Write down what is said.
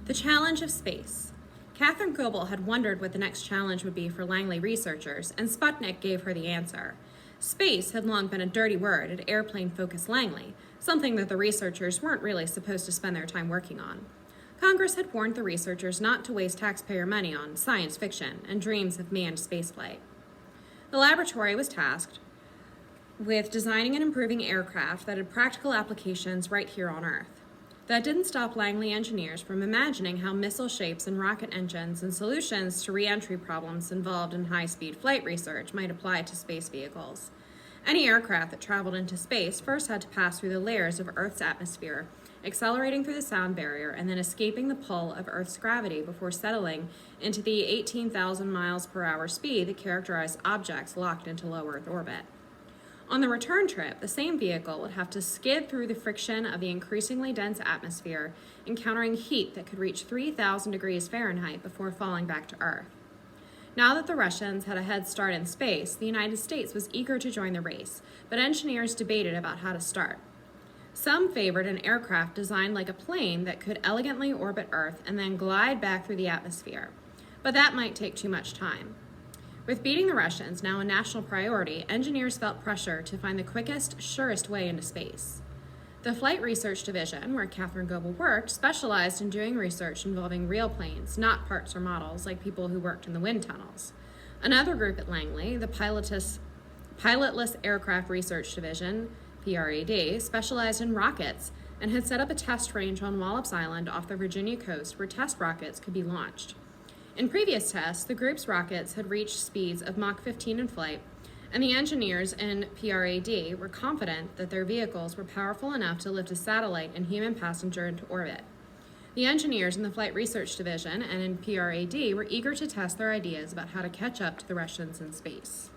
The challenge of space. Catherine Goebel had wondered what the next challenge would be for Langley researchers, and Sputnik gave her the answer. Space had long been a dirty word at airplane-focused Langley, something that the researchers weren't really supposed to spend their time working on. Congress had warned the researchers not to waste taxpayer money on science fiction and dreams of manned spaceflight. The laboratory was tasked with designing and improving aircraft that had practical applications right here on Earth. That didn't stop Langley engineers from imagining how missile shapes and rocket engines and solutions to reentry problems involved in high-speed flight research might apply to space vehicles. Any aircraft that traveled into space first had to pass through the layers of Earth's atmosphere, accelerating through the sound barrier and then escaping the pull of Earth's gravity before settling into the 18,000 miles per hour speed that characterized objects locked into low Earth orbit. On the return trip, the same vehicle would have to skid through the friction of the increasingly dense atmosphere, encountering heat that could reach 3,000 degrees Fahrenheit before falling back to Earth. Now that the Russians had a head start in space, the United States was eager to join the race, but engineers debated about how to start. Some favored an aircraft designed like a plane that could elegantly orbit Earth and then glide back through the atmosphere, but that might take too much time. With beating the Russians now a national priority, engineers felt pressure to find the quickest, surest way into space. The Flight Research Division, where Catherine Goebel worked, specialized in doing research involving real planes, not parts or models like people who worked in the wind tunnels. Another group at Langley, the Pilotless Aircraft Research Division, PRAD, specialized in rockets and had set up a test range on Wallops Island off the Virginia coast where test rockets could be launched. In previous tests, the group's rockets had reached speeds of Mach 15 in flight, and the engineers in PRAD were confident that their vehicles were powerful enough to lift a satellite and human passenger into orbit. The engineers in the Flight Research Division and in PRAD were eager to test their ideas about how to catch up to the Russians in space.